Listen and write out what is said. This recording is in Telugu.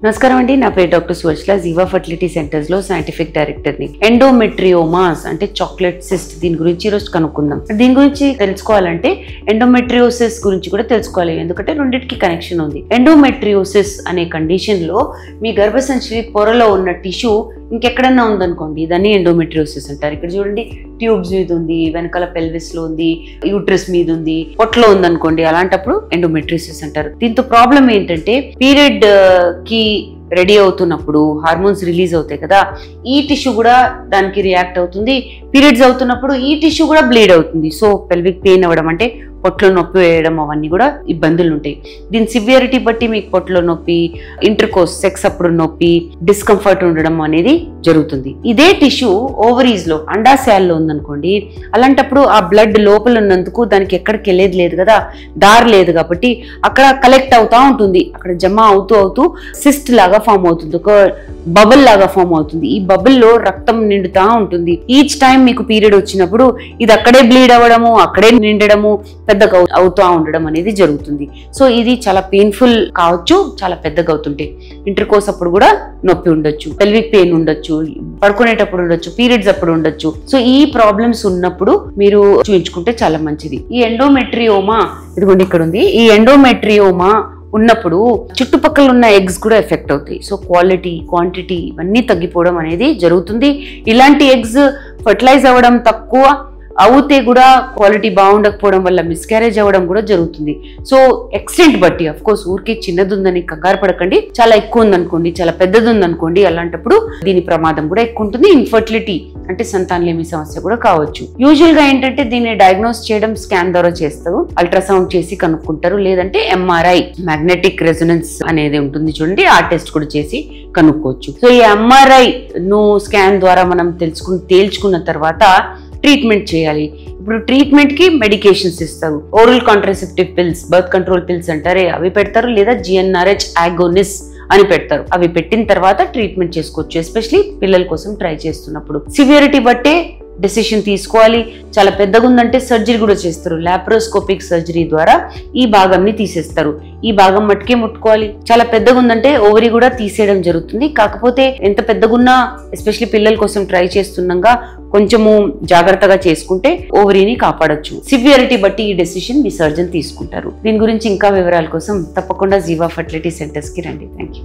నమస్కారం అండి, నా పేరు డాక్టర్ సువర్చల, జీవా ఫర్టిలిటీ సెంటర్స్ లో సైంటిఫిక్ డైరెక్టర్ ని. ఎండోమెట్రియోమాస్ అంటే చాక్లెట్ సిస్ట్, దీని గురించి ఈరోజు కనుక్కుందాం. దీని గురించి తెలుసుకోవాలంటే ఎండోమెట్రియోసిస్ గురించి కూడా తెలుసుకోవాలి, ఎందుకంటే రెండింటికి కనెక్షన్ ఉంది. ఎండోమెట్రియోసిస్ అనే కండిషన్ లో మీ గర్భసంచి పొరలో ఉన్న టిష్యూ ఇంకెక్కడన్నా ఉందనుకోండి, దాన్ని ఎండోమెట్రియోసిస్ అంటారు. ఇక్కడ చూడండి, ట్యూబ్స్ మీద ఉంది, వెనకాల పెల్విస్ లో ఉంది, యూట్రస్ మీద ఉంది, పొట్టలో ఉందనుకోండి, అలాంటప్పుడు ఎండోమెట్రియోసిస్ అంటారు. దీంతో ప్రాబ్లం ఏంటంటే పీరియడ్ కి రెడీ అవుతున్నప్పుడు హార్మోన్స్ రిలీజ్ అవుతాయి కదా, ఈ టిష్యూ కూడా దానికి రియాక్ట్ అవుతుంది. పీరియడ్స్ అవుతున్నప్పుడు ఈ టిష్యూ కూడా బ్లీడ్ అవుతుంది. సో పెల్విక్ పెయిన్ అవ్వడం అంటే పొట్టలో నొప్పి వేయడం, అవన్నీ కూడా ఇబ్బందులు ఉంటాయి. దీని సివియారిటీ బట్టి మీకు పొట్టలో నొప్పి, ఇంటర్కోర్స్ సెక్స్ అప్పుడు నొప్పి, డిస్కంఫర్ట్ ఉండడం అనేది జరుగుతుంది. ఇదే టిష్యూ ఓవరీస్ లో, అండాశయాల్లో ఉందనుకోండి, అలాంటప్పుడు ఆ బ్లడ్ లోపల ఉన్నందుకు దానికి ఎక్కడికి వెళ్ళేది లేదు కదా, దారి లేదు కాబట్టి అక్కడ కలెక్ట్ అవుతా ఉంటుంది. అక్కడ జమ అవుతూ అవుతూ సిస్ట్ లాగా ఫామ్ అవుతుంది, ఒక బబుల్ లాగా ఫామ్ అవుతుంది. ఈ బబుల్ లో రక్తం నిండుతా ఉంటుంది. ఈచ్ టైం మీకు పీరియడ్ వచ్చినప్పుడు ఇది అక్కడే బ్లీడ్ అవ్వడము, అక్కడే నిండడము, పెద్దగా అవుతూ ఉండడం అనేది జరుగుతుంది. సో ఇది చాలా పెయిన్ఫుల్ కావచ్చు, చాలా పెద్దగా అవుతుంటాయి. ఇంటర్కోర్స్ అప్పుడు కూడా నొప్పి ఉండొచ్చు, పెల్విక్ పెయిన్ ఉండొచ్చు, పడుకునేటప్పుడు ఉండొచ్చు, పీరియడ్స్ అప్పుడు ఉండొచ్చు. సో ఈ ప్రాబ్లమ్స్ ఉన్నప్పుడు మీరు చూపించుకుంటే చాలా మంచిది. ఈ ఎండోమెట్రియోమా, ఇదిగోండి ఇక్కడ ఉంది, ఈ ఎండోమెట్రియోమా ఉన్నప్పుడు చుట్టుపక్కల ఉన్న ఎగ్స్ కూడా ఎఫెక్ట్ అవుతాయి. సో క్వాలిటీ, క్వాంటిటీ ఇవన్నీ తగ్గిపోవడం అనేది జరుగుతుంది. ఇలాంటి ఎగ్స్ ఫర్టిలైజ్ అవ్వడం తక్కువ అవుతే కూడా క్వాలిటీ బాగుండకపోవడం వల్ల మిస్క్యారేజ్ అవ్వడం కూడా జరుగుతుంది. సో ఎక్స్టెంట్ బట్టి, అఫ్ కోర్స్ ఊరికే చిన్నది ఉందని కంగారు పడకండి, చాలా ఎక్కువ ఉందనుకోండి, చాలా పెద్దది ఉందనుకోండి, అలాంటప్పుడు దీని ప్రమాదం కూడా ఎక్కువ ఉంటుంది. ఇన్ఫర్టిలిటీ అంటే సంతానలేమి సమస్య కూడా కావచ్చు. యూజువల్ గా ఏంటంటే దీన్ని డయాగ్నోస్ చేయడం స్కాన్ ద్వారా చేస్తారు, అల్ట్రాసౌండ్ చేసి కనుక్కుంటారు, లేదంటే ఎంఆర్ఐ, మ్యాగ్నెటిక్ రెజొనెన్స్ అనేది ఉంటుంది చూడండి, ఆ టెస్ట్ కూడా చేసి కనుక్కోవచ్చు. సో ఈ ఎంఆర్ఐ ను స్కాన్ ద్వారా మనం తేల్చుకున్న తర్వాత ట్రీట్మెంట్ చేయాలి. ఇప్పుడు ట్రీట్మెంట్ కి మెడికేషన్స్ ఇస్తారు, oral contraceptive pills, birth control pills అంటారే అవి పెడతారు, లేదా GnRH ఆగోనిస్ అని పెడతారు. అవి పెట్టిన తర్వాత ట్రీట్మెంట్ చేసుకోవచ్చు, ఎస్పెషలీ పిల్లల కోసం ట్రై చేస్తున్నప్పుడు. సివియారిటీ బట్టే డెసిషన్ తీసుకోవాలి. చాలా పెద్దగా ఉందంటే సర్జరీ కూడా చేస్తారు, లాప్రోస్కోపిక్ సర్జరీ ద్వారా ఈ భాగంని తీసేస్తారు. ఈ భాగం మట్టుకే ముట్టుకోవాలి. చాలా పెద్దగా ఉందంటే ఓవరీ కూడా తీసేయడం జరుగుతుంది. కాకపోతే ఎంత పెద్దగున్నా, ఎస్పెషలీ పిల్లల కోసం ట్రై చేస్తున్నాగా కొంచెము జాగ్రత్తగా చేసుకుంటే ఓవరీని కాపాడొచ్చు. సివియారిటీ బట్టి ఈ డెసిషన్ మీ సర్జన్ తీసుకుంటారు. దీని గురించి ఇంకా వివరాల కోసం తప్పకుండా జీవా ఫర్టిలిటీ సెంటర్స్ కి రండి. Thank you.